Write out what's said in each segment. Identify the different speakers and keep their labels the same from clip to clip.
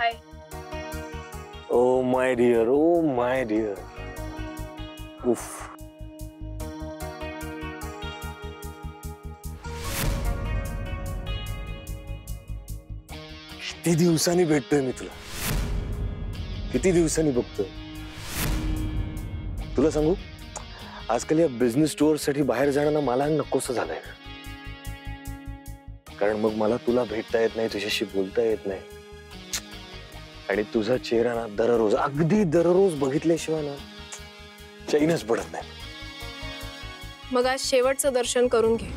Speaker 1: High.
Speaker 2: Oh my dear, oh my dear. उफ. किती दिवसांनी भेटतोय मी तुला, किती दिवसांनी बघतोय. तुला सांगू, आजकाल या बिझनेस टूर साठी बाहेर जाणं मला नकोसं झालंय. कारण मग मला तुला भेटता येत नाही, तुझ्याशी बोलता येत नाही. आणि तुझा चेहरा ना दररोज, अगदी दररोज बघितल्याशिवाय ना चैनच पडत नाही.
Speaker 1: मग आज शेवटचं दर्शन करून घे.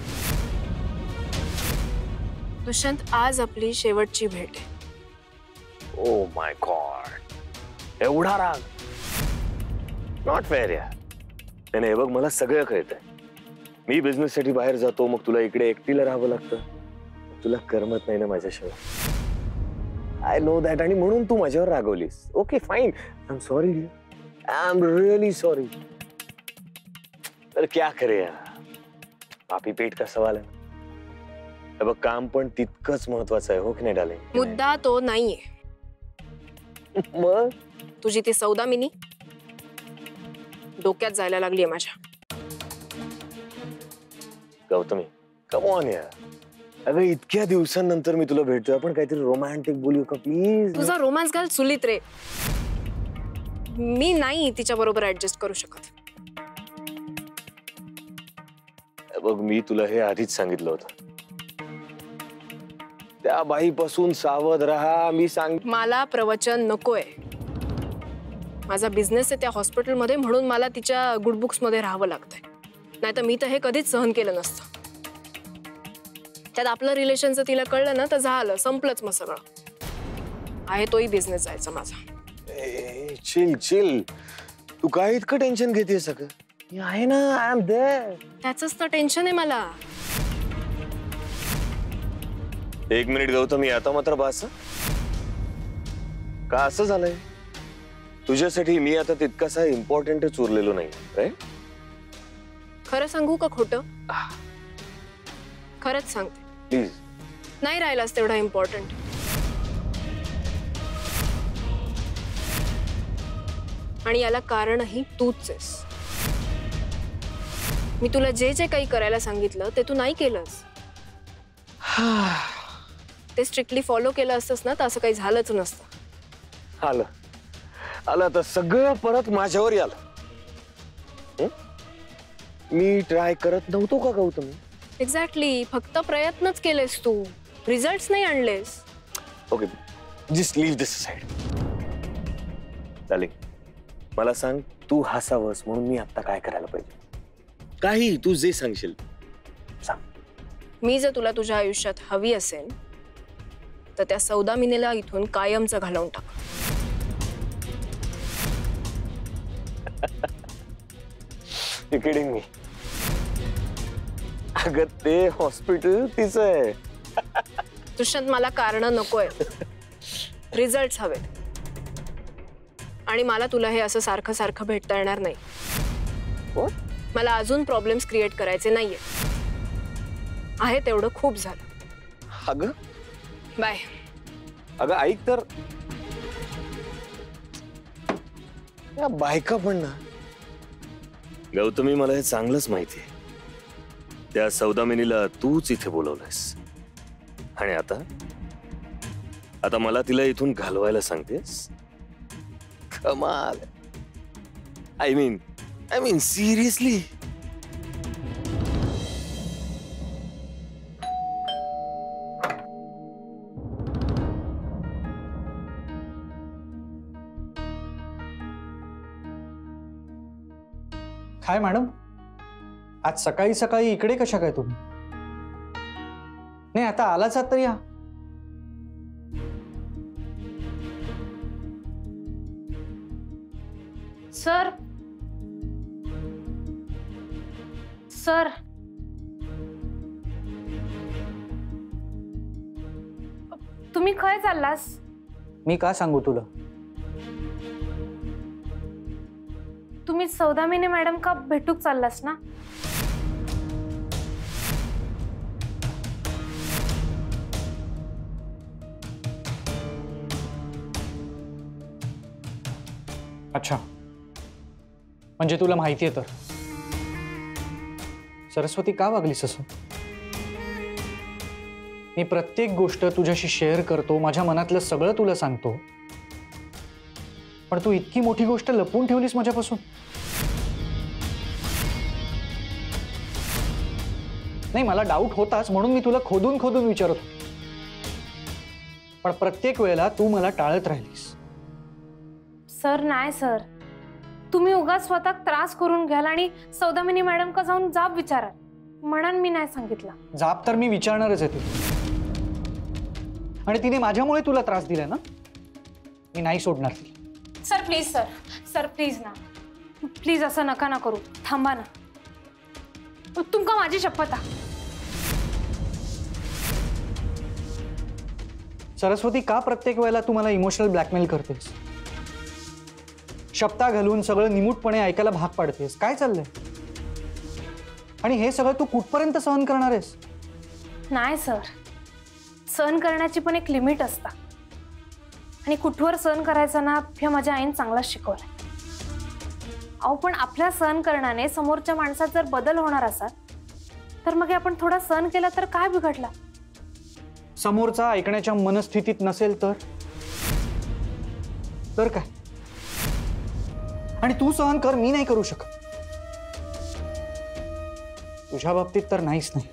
Speaker 1: दुष्यंत, आज आपली शेवटची भेट आहे.
Speaker 2: ओ माय गॉड, एवढा राग? नॉट फेअर यार. नाही बघ, मला सगळं कळतंय. मी बिझनेस साठी बाहेर जातो, मग तुला इकडे एकटीला राहावं लागतं. तुला करमत नाही ना माझ्याशिवाय. I know that. आणि म्हणून तू माझ्यावर रागवलीस. Okay fine, I am sorry, I am really sorry. तर क्या करे यार, पापी पेट का सवाल आहे. बघ, काम पण तितकंच महत्वाचं आहे, हो की नाही डार्लिंग?
Speaker 1: मुद्दा तो नाहीये.
Speaker 2: मग
Speaker 1: तुझी ती सौदामिनी डोक्यात जायला लागलीये माझ्या.
Speaker 2: गौतमी, कम ऑन यार. अगं, इतक्या दिवसांनंतर मी तुला भेटतोय, आपण काहीतरी रोमॅन्टिक बोलूया का प्लीज?
Speaker 1: तुझा रोमांस घाल चुलीत रे. मी नाही तिच्या बरोबर ऍडजस्ट करू शकत.
Speaker 2: बघ, मी तुला हे आधीच सांगितलं होतं. त्या बाईपासून सावध राहा. मी सांग. मला
Speaker 1: प्रवचन नकोय. माझा बिझनेस आहे त्या हॉस्पिटलमध्ये, म्हणून मला तिच्या गुड बुक्स मध्ये राहावं लागतंय. नाहीतर मी तर हे कधीच सहन केलं नसतं. त्यात आपलं रिलेशनचं तिला कळलं ना तर झालं, संपलंच मग सगळं. आहे तोही बिझनेस जायचा माझा.
Speaker 2: Chill chill. तू काय इतकं टेन्शन घेतेस सगळं? मी आहे ना, आय एम देअर.
Speaker 1: त्याचंच तर टेन्शन आहे मला.
Speaker 2: एक मिनिट गौतमी, आता मात्र बास. का असं झालंय? तुझ्यासाठी मी आता तितकासा इम्पॉर्टंटच उरलेलो नाही, राईट?
Speaker 1: खरं सांगू का खोटं? खरंच सांगते.
Speaker 2: प्लीज.
Speaker 1: नाही राहिलास तेवढा इम्पॉर्टंट. आणि याला कारणही तूच आहेस. मी तुला जे जे काही करायला सांगितलं ते तू नाही केलंस. ते स्ट्रिक्टली फॉलो केलं असतंस ना तर असं काही झालंच नसतं.
Speaker 2: आलं आलं तर सगळं परत माझ्यावर आलं. मी ट्राय करत नव्हतो का गौतमी?
Speaker 1: एक्झॅक्टली. फक्त प्रयत्नच केलेस तू, रिझल्ट्स नाही आणलेस.
Speaker 2: ओके, जस्ट लीव दिस साइड. डार्लिंग, मला सांग, तू हसावस म्हणून मी आता काय करायला पाहिजे? काही तू जे सांगशील सांग.
Speaker 1: मी जर तुला तुझ्या आयुष्यात हवी असेल तर त्या सौदामिनीला इथून कायमचं घालवून टाक.
Speaker 2: Kidding me? अगं, ते हॉस्पिटल तिचं आहे.
Speaker 1: दुष्यंत, मला कारण नकोय. रिझल्ट्स हवेत. आणि मला तुला हे असं सारखं सारखं भेटता येणार नाही. मला अजून प्रॉब्लेम्स क्रिएट करायचे नाहीये. आहे तेवढं खूप झालं.
Speaker 2: अगं
Speaker 1: बाय.
Speaker 2: अगं ऐक तर, या बायका पण ना. गौतमी, मला हे चांगलंच माहिती आहे. त्या सौदामिनीला तूच इथे बोलवलंस आणि आता मला तिला इथून घालवायला सांगतेस? कमाल. I mean seriously.
Speaker 3: काय मॅडम, आज सकाळी सकाळी इकडे कशा काय तुम्ही? नाही, आता आलाच आहात तर या.
Speaker 4: सर सर तुम्ही खय चाललास?
Speaker 3: मी का सांगू तुला?
Speaker 4: तुम्ही सौदामिनी मॅडम का भेटूक चाललास ना?
Speaker 3: अच्छा, म्हणजे तुला माहितीये तर सरस्वती का वागलीस असं? मी प्रत्येक गोष्ट तुझ्याशी शेअर करतो, माझ्या मनातलं सगळं तुला सांगतो, पण तू इतकी मोठी गोष्ट लपवून ठेवलीस माझ्यापासून. नाही, मला डाऊट होताच म्हणून मी तुला खोदून खोदून विचारत होतो, पण प्रत्येक वेळेला तू मला टाळत राहिलीस.
Speaker 4: सर नाही सर, तुम्ही उगाच स्वतः त्रास करून घ्याल आणि सौदामिनी मॅडम का जाऊन जाब विचाराल म्हणून मी नाही सांगितलं.
Speaker 3: जाब तर मी विचारणारच आहे तुला, आणि तिने माझ्यामुळे तुला त्रास दिलाय ना, मी नाही सोडणार तिला.
Speaker 4: Sir please sir, sir please ना, प्लीज असं नका ना करू, थांबा ना. तुमका माझी शपथ आहे.
Speaker 3: सरस्वती, का प्रत्येक वेळेला तू मला इमोशनल ब्लॅकमेल करतेस, शब्दा घालून सगळं निमूटपणे ऐकायला भाग पाडतेस? काय चाललंय? आणि हे सगळं तू कुठपर्यंत सहन करणार आहेस?
Speaker 4: नाही सर, सहन करण्याची पण एक लिमिट असता, आणि कुठवर सहन करायचं ना हे माझ्या आईने चांगलाच शिकवलंय. अहो पण आपल्या सहन करण्याने समोरच्या माणसात जर बदल होणार असाल तर मग आपण थोडा सहन केला तर काय बिघडला?
Speaker 3: समोरचा ऐकण्याच्या मनस्थितीत नसेल तर काय? आणि तू सहन कर, मी नाही करू शकत. तुझ्या बाबतीत तर नाहीच नाही.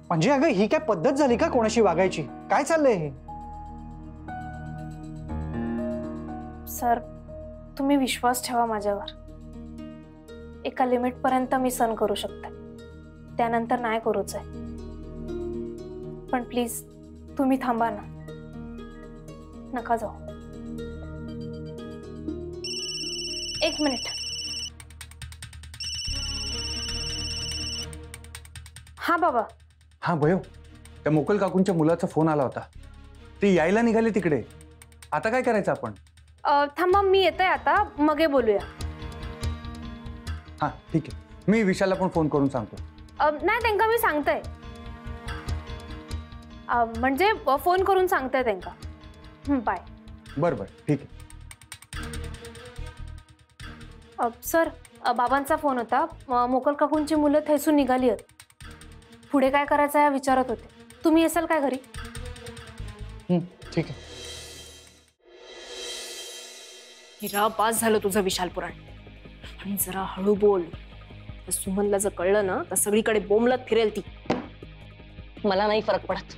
Speaker 3: म्हणजे अगं ही काय पद्धत झाली का कोणाशी वागायची? काय चाललंय हे?
Speaker 4: सर तुम्ही विश्वास ठेवा माझ्यावर. एका लिमिट पर्यंत मी सहन करू शकते, त्यानंतर नाही करूच आहे. पण प्लीज तुम्ही थांबा ना, नका जाऊ. एक मिनिट. हा बाबा.
Speaker 5: हा भयो, त्या मोकल काकूंच्या मुलाचा फोन आला होता, ते यायला निघाले तिकडे. आता काय करायचं आपण?
Speaker 4: थांबा, मी येते आता, मगे बोलूया.
Speaker 5: हा ठीक आहे, मी विशालला पण फोन करून सांगतो.
Speaker 4: नाही त्यांना मी सांगते, म्हणजे फोन करून सांगते त्यांना. बाय.
Speaker 5: बरं बरं ठीक आहे.
Speaker 4: सर बाबांचा फोन होता, मोकल काकूंची मुलं थैसून निघाली आहेत, पुढे काय करायचं आहे विचारत होते. तुम्ही असाल काय घरी?
Speaker 3: ठीक आहे.
Speaker 1: हिरा, पास झालं तुझं विशाल पुराण, आणि जरा हळू बोल. सुमनला जर कळलं ना तर सगळीकडे बोंबलत फिरेल ती.
Speaker 6: मला नाही फरक पडत,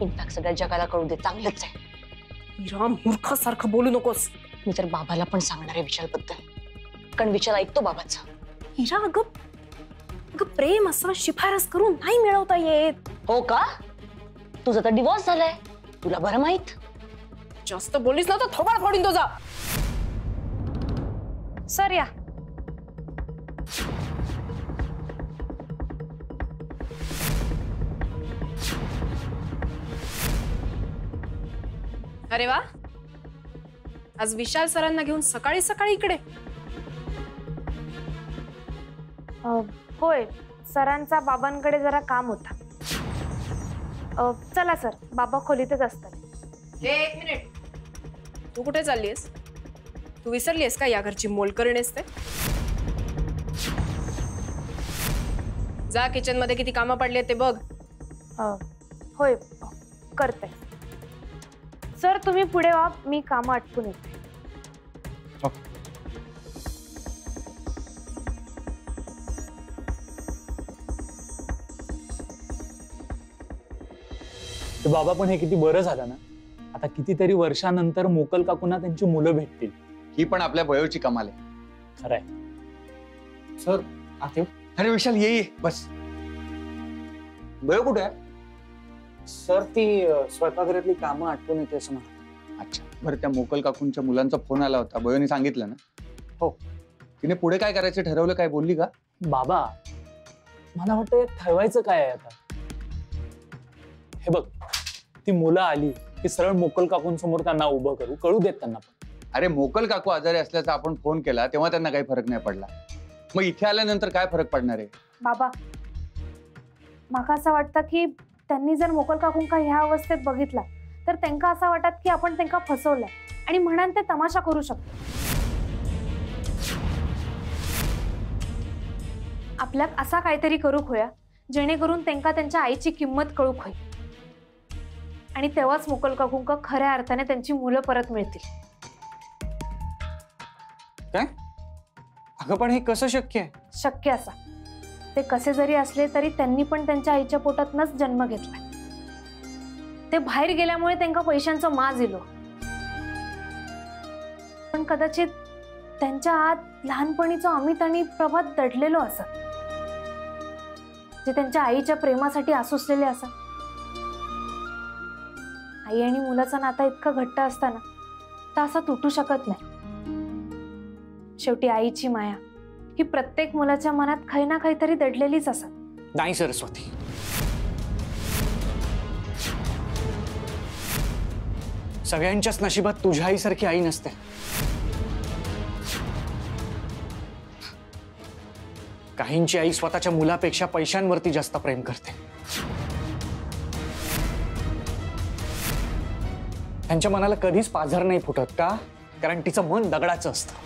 Speaker 6: इनफॅक्ट सगळ्या जगाला कळू दे, चांगलंच आहे.
Speaker 1: हिरा, मूर्खासारखं बोलू नकोस.
Speaker 6: मी तर बाबाला पण सांगणार आहे विशालबद्दल, कारण विशाल ऐकतो बाबाचा.
Speaker 1: हिरा, अगं प्रेम असं शिफारस करून नाही मिळवता येत.
Speaker 6: हो का? तुझा तर डिवोर्स झालाय, तुला बरं माहित.
Speaker 1: जास्त बोलीस ना तर थोबाड फोडीन तुझा.
Speaker 4: सर या.
Speaker 1: अरे वा, आज विशाल सरांना घेऊन सकाळी सकाळी इकडे?
Speaker 4: होय, सरांचा बाबांकडे जरा काम होता. चला सर, बाबा खोलीतच असतात.
Speaker 1: एक मिनिट, तू कुठे चाललीस? तू विसरलीस का या घरची मोलकरणीस ते? जा किचन मध्ये किती कामं पडली ते बघ.
Speaker 4: होय करते. सर तुम्ही पुढे वा, मी कामं आटपून येते.
Speaker 7: बाबा पण हे किती बरं झालं ना, आता कितीतरी वर्षानंतर मोकल काकूंना त्यांची मुलं भेटतील.
Speaker 5: ही पण आपल्या बयोची कमाल आहे.
Speaker 7: खरंय.
Speaker 3: सर आते.
Speaker 5: अरे विशाल ये बस. बयो कुठे आहे?
Speaker 3: सर ती स्वयंपाकघरातली कामं आटपून येते असं म्हणा.
Speaker 5: अच्छा बरं, त्या मोकल काकूंच्या मुलांचा फोन आला होता, बयोनी सांगितलं ना?
Speaker 3: हो.
Speaker 5: तिने पुढे काय करायचं ठरवलं, काय बोलली का?
Speaker 7: बाबा मला वाटतं ठरवायचं काय आहे आता. हे बघ, ती मुलं आली की सरळ मोकल काकूंसमोर त्यांना उभं करू, कळू देत त्यांना.
Speaker 5: अरे मोकल काकू आजारी असल्याचा आपण फोन केला तेव्हा त्यांना काही फरक नाही पडला, मग इथे आल्यानंतर काय फरक पडणार आहे?
Speaker 4: बाबा माका असं वाटतं की त्यांनी जर मोकल काकूंका ह्या अवस्थेत बघितला तर त्यांना असं वाटत की आपण त्यांना फसवलंय आणि म्हणान ते तमाशा करू शकतो. आपल्याक असा काहीतरी करूक होया जेणेकरून त्यांना त्यांच्या आईची किंमत कळूक होई आणि तेव्हाच मोकल काकूंका खऱ्या अर्थाने त्यांची मुलं परत मिळतील.
Speaker 3: काय? अगं पण हे कसं शक्य आहे?
Speaker 4: शक्य असा. ते कसे जरी असले तरी त्यांनी पण त्यांच्या आईच्या पोटातनच जन्म घेतलाय. ते बाहेर गेल्यामुळे त्यांना पैशांचा माज इलो, पण कदाचित त्यांच्या आत लहानपणीचा अमित आणि प्रभात दडलेलो असत, जे त्यांच्या आईच्या प्रेमासाठी आसुसलेले असत. आई आणि मुलाचा नाता इतका घट्ट असताना तर असा तुटू शकत नाही. शेवटी आईची माया ही प्रत्येक मुलाच्या मनात काही ना काहीतरी दडलेलीच असत.
Speaker 3: नाही सरस्वती, सगळ्यांच्याच नशिबात तुझ्या आईसारखी आई नसते. काहींची आई स्वतःच्या मुलापेक्षा पैशांवरती जास्त प्रेम करते. त्यांच्या मनाला कधीच पाझर नाही फुटत का? कारण तिचं मन दगडाचं असतं.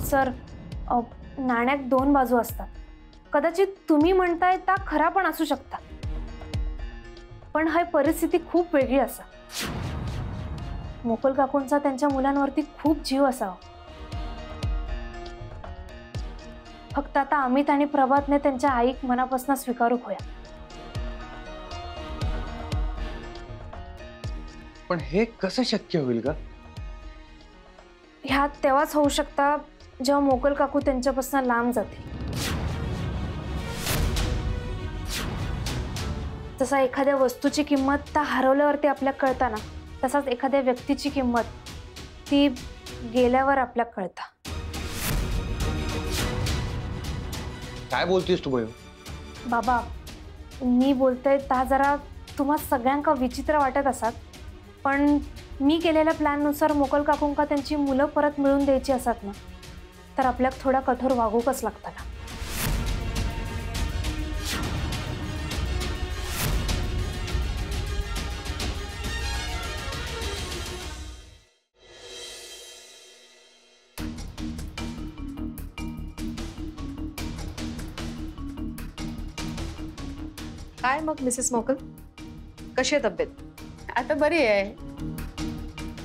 Speaker 4: सर, नाण्यात दोन बाजू असतात. कदाचित तुम्ही म्हणताय त्या खरा पण असू शकतात, पण ही परिस्थिती खूप वेगळी असा. मोकल काकूंचा त्यांच्या मुलांवरती खूप जीव असावा. फक्त आता अमित आणि प्रभातने त्यांच्या आईक मनापासून स्वीकारू होया.
Speaker 3: पण हे कसं शक्य होईल का?
Speaker 4: ह्यात तेव्हाच होऊ शकता जेव्हा मोकल काकू त्यांच्यापासून लांब जाते. जसा एखाद्या वस्तूची किंमत त्या हरवल्यावरती आपल्याला कळताना, तसाच एखाद्या व्यक्तीची किंमत ती गेल्यावर आपल्याला कळता.
Speaker 3: काय बोलतेस तू बयो?
Speaker 4: बाबा, मी बोलते ता जरा तुम्हा सगळ्यांका विचित्र वाटत असतात, पण मी केलेल्या प्लॅननुसार मोकल काकूंका त्यांची मुलं परत मिळून द्यायची असतात ना, तर आपल्याला थोडा कठोर वागूकच लागतं ना.
Speaker 1: काय मग मिसेस मोकल, कशी आहे तब्येत?
Speaker 8: आता बरी आहे.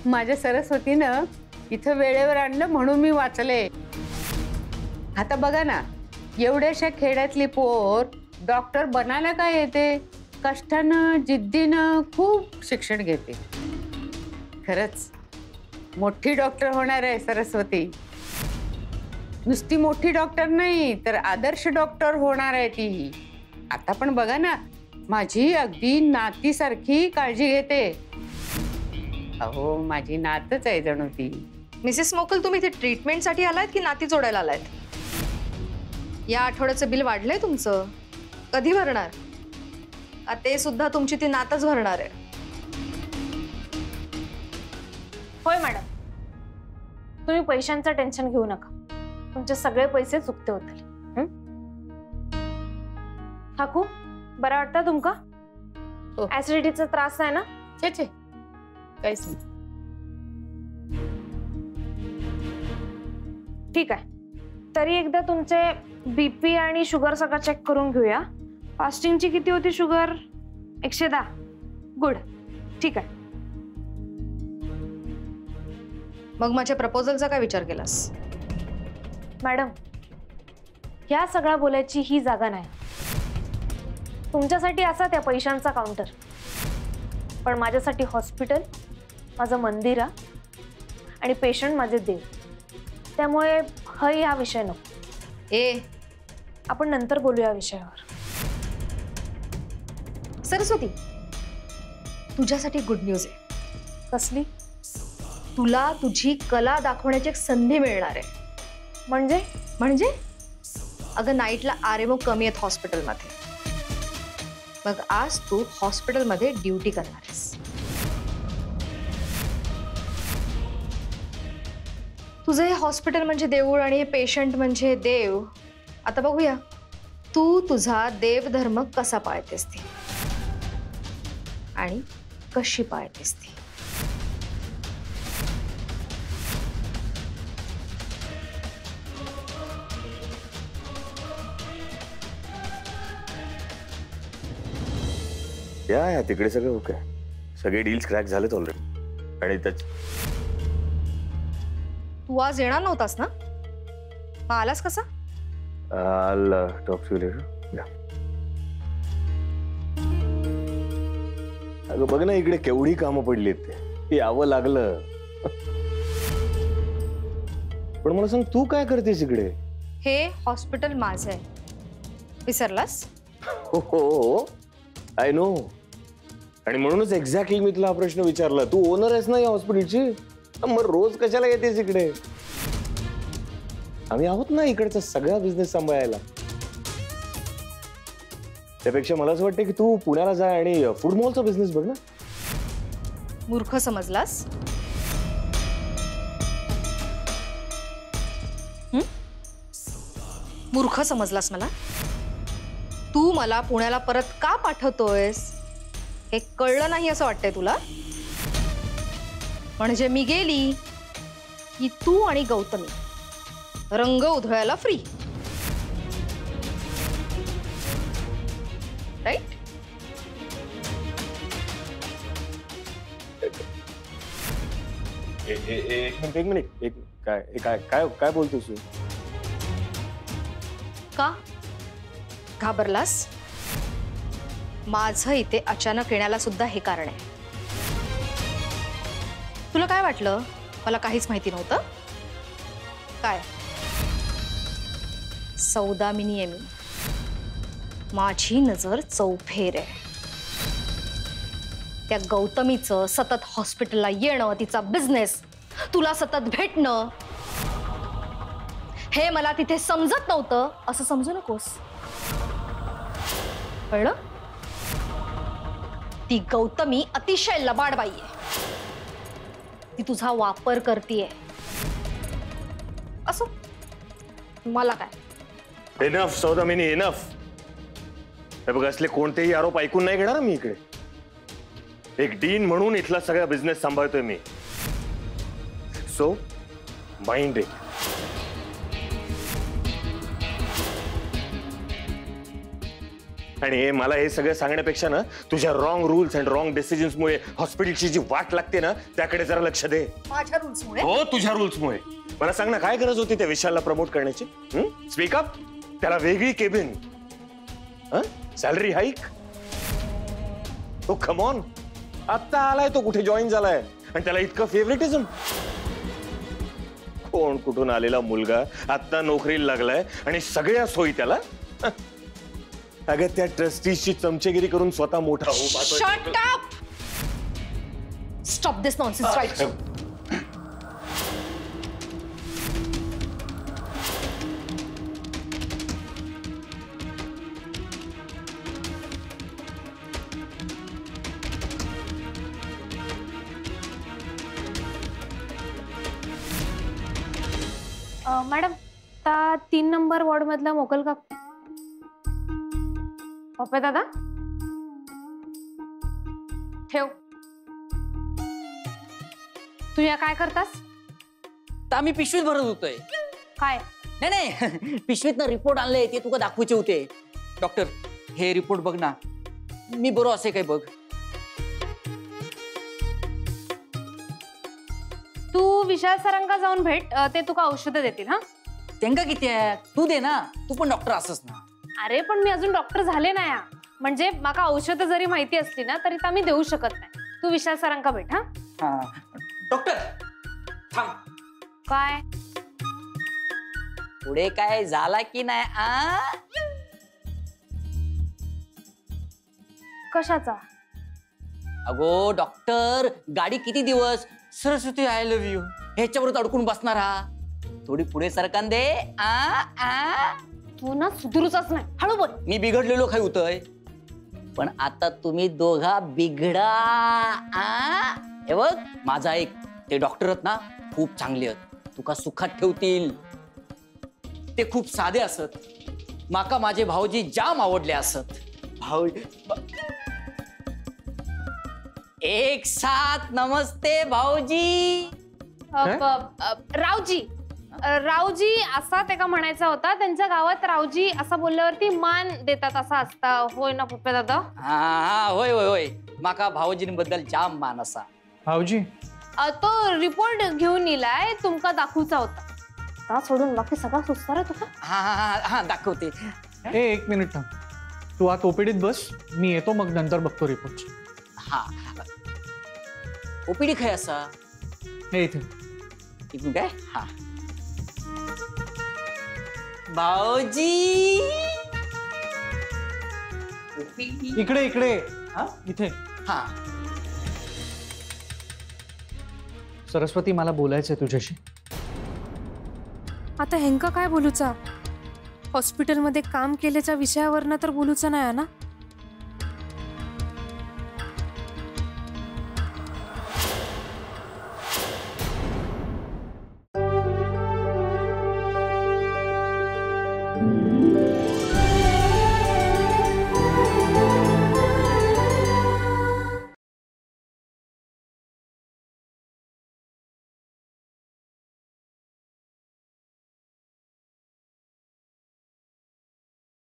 Speaker 8: माझ्या सरस्वतीनं इथं वेळेवर आणलं म्हणून मी वाचले. आता बघा ना, एवढ्याशा खेड्यातली पोर डॉक्टर बनायला काय येते? कष्टानं जिद्दीनं खूप शिक्षण घेते. खरंच मोठी डॉक्टर होणार आहे सरस्वती. नुसती मोठी डॉक्टर नाही तर आदर्श डॉक्टर होणार आहे ती. आता पण बघा ना, माझी अगदी नातीसारखी काळजी घेते. अहो, माझी नातच आहे जणू ती.
Speaker 1: मिसेस मोकल, तुम्ही इथे ट्रीटमेंटसाठी आलायत की नाती जोडायला आलायत? या आठवड्याचं बिल वाढलंय तुमचं, कधी भरणार? का ते सुद्धा तुमची ती नातच भरणार आहे?
Speaker 4: होय मॅडम, तुम्ही पैशांचं टेन्शन घेऊ नका. तुमचे सगळे पैसे चुकते होतील. काकू, बरं वाटतं तुमका?
Speaker 8: हो.
Speaker 4: ऍसिडिटीचा त्रास आहे ना?
Speaker 8: छे छे, काहीच नाही.
Speaker 4: ठीक आहे. तरी एकदा तुमचे बीपी आणि शुगर सगळं चेक करून घेऊया. फास्टिंगची किती होती शुगर? 110. गुड, ठीक आहे.
Speaker 1: मग माझ्या प्रपोजलचा काय विचार केलास?
Speaker 4: मॅडम, या सगळ्या बोलायची ही जागा नाही. तुमच्यासाठी असा त्या पैशांचा काउंटर, पण माझ्यासाठी हॉस्पिटल माझं मंदिर आणि पेशंट माझे देव. त्यामुळे हा विषय नको. आपण नंतर बोलूया या विषयावर.
Speaker 1: सरस्वती, तुझ्यासाठी गुड न्यूज आहे.
Speaker 4: कसली?
Speaker 1: तुला तुझी कला दाखवण्याची एक संधी मिळणार आहे.
Speaker 4: म्हणजे
Speaker 1: अगं, नाईटला आरएमओ कमी आहेत हॉस्पिटलमध्ये. मग आज तू हॉस्पिटलमध्ये ड्युटी करणार आहेस. तुझं हे हॉस्पिटल म्हणजे देऊळ आणि हे पेशंट म्हणजे देव. आता बघूया
Speaker 9: तू तुझा देवधर्म कसा पाळतेस ती आणि कशी पाळतेस ती.
Speaker 2: या तिकडे सगळं ओके. सगळे डील्स क्रॅक झालेत ऑलरेडी. आणि त्याच
Speaker 9: तू आज येणार नव्हतास ना, मग आलास कसा?
Speaker 2: I'll talk to you later. Yeah. अगं बघ ना इकडे केवढी कामं पडली ते यावं लागलं. पण मला सांग तू काय करतेस इकडे?
Speaker 9: हे हॉस्पिटल माझं आहे, विसरलास?
Speaker 2: हो आय नो. आणि म्हणूनच एक्झॅक्टली मी तुला हा प्रश्न विचारला. तू ओनर आहेस ना या हॉस्पिटलची, मग रोज कशाला येतेस इकडे? आम्ही आहोत ना इकडचा सगळा बिझनेस सांभाळायला. त्यापेक्षा मला असं वाटतं की तू पुण्याला जा आणि फूड मॉलचा बिझनेस बघ ना.
Speaker 9: मूर्ख समजलास? मूर्ख समजलास मला? तू मला पुण्याला परत का पाठवतोयस हे कळलं नाही असं वाटतंय तुला? म्हणजे मी गेली की तू आणि गौतमी रंग उधळायला फ्री, राईट?
Speaker 2: एक मिनिट काय बोलतोस तू?
Speaker 9: का घाबरलास? माझं इथे अचानक येण्याला सुद्धा हे कारण आहे. तुला काय वाटलं मला काहीच माहिती नव्हतं? काय सौदामिनी आहे मी, माझी नजर चौफेर आहे. त्या गौतमीचं सतत हॉस्पिटलला येणं, तिचा बिझनेस, तुला सतत भेटणं, हे मला तिथे समजत नव्हतं असं समजू नकोस, कळलं? ती गौतमी अतिशय लबाड बाई आहे, ती तुझा वापर करतीये. असो, मला काय.
Speaker 2: Enough Saudamini, enough. हे बघ असले कोणतेही आरोप ऐकून नाही घेणार मी इकडे. एक डीन म्हणून इथला सगळा बिझनेस सांभाळतोय मी. So mind it. आणि मला हे सगळं सांगण्यापेक्षा ना तुझ्या रॉंग रूल्स अँड रॉंग डिसिजन्समुळे हॉस्पिटलची जी वाट लागते ना त्याकडे जरा लक्ष दे.
Speaker 9: माझ्या रूल्समुळे?
Speaker 2: हो तुझ्या रूल्समुळे. मला सांग ना काय गरज होती त्या विशालला प्रमोट करण्याची? Speak up. त्याला वेगळी केबिन, सॅलरी हाईक. तो कम ऑन, आता आलाय तो, कुठे जॉईन झालाय आणि त्याला इतकं फेवरेटिझम. कोण कुठून आलेला मुलगा आता नोकरीला लागलाय आणि सगळ्या सोयी त्याला. अगं त्या ट्रस्टीजची चमचेगिरी करून स्वतः मोठा हो.
Speaker 9: Shut up. स्टॉप दिस नॉनसेन्स राईट.
Speaker 4: मॅडम, आता 3 नंबर वॉर्ड मधला मोकल का पप्पा दादा ठेव. तू या काय करतास?
Speaker 10: आम्ही पिशवीत भरत होतोय.
Speaker 4: काय?
Speaker 10: नाही पिशवीत ना रिपोर्ट आणले ते तुका दाखवायचे होते. डॉक्टर हे रिपोर्ट बघ ना. मी बरो असे काय बघ.
Speaker 4: तू विशाल सरांका जाऊन भेट, ते तुका औषधं देतील. हा
Speaker 10: त्यांका किती आहे तू दे ना, तू पण डॉक्टर असस ना.
Speaker 4: अरे पण मी अजून डॉक्टर झाले नाही. म्हणजे माका औषधं जरी माहिती असली ना तरी आम्ही देऊ शकत नाही. तू विशाल सरांका भेट. हा
Speaker 10: डॉक्टर थांब.
Speaker 4: काय
Speaker 10: पुढे काय झाला की नाही?
Speaker 4: कशाचा?
Speaker 10: अगो डॉक्टर, गाडी किती दिवस सरस्वती आय लव्ह यू ह्याच्यावर अडकून बसणार हा. थोडी पुढे सरकान दे.
Speaker 4: तू ना सुधरूचाच नाही, हळू बोल.
Speaker 10: मी बिघडलेलो काय होतंय, पण आता तुम्ही दोघा बिघडा. हे बघ माझा एक ते डॉक्टर आहेत ना खूप चांगले आहेत, तुका सुखात ठेवतील. ते खूप साधे असत, माका माझे भाऊजी जाम आवडले असत. भाऊ एक साथ नमस्ते भाऊजी.
Speaker 4: रावजी रावजी असा ते का म्हणायचा होता. त्यांच्या गावात रावजी असं बोलल्यावरती मान देतात असं असतं, होय ना पप्पा दादा?
Speaker 10: हा होय होय होय. माका भाऊजींबद्दल जाम मान असा.
Speaker 3: भाऊजी
Speaker 4: तो रिपोर्ट घेऊन इलाय, तुमका दाखवचा होता. का सोडून बाकी सगळा सुस्तार आहे तुका?
Speaker 10: हा हा हा हा दाखवते.
Speaker 3: एक मिनिट थांब, तू आत ओपीडीत बस, मी येतो मग नंतर बघतो रिपोर्ट.
Speaker 10: हा ओपीडी खाय असा
Speaker 3: हे इथे
Speaker 10: इकडून काय. हा भाऊजी
Speaker 3: इकडे इकडे
Speaker 10: हा?
Speaker 3: इथे.
Speaker 10: हा
Speaker 3: सरस्वती, मला बोलायचंय तुझ्याशी.
Speaker 4: आता हेंका काय बोलूचा? हॉस्पिटलमध्ये काम केल्याच्या विषयावरनं तर बोलूचा नाही ना.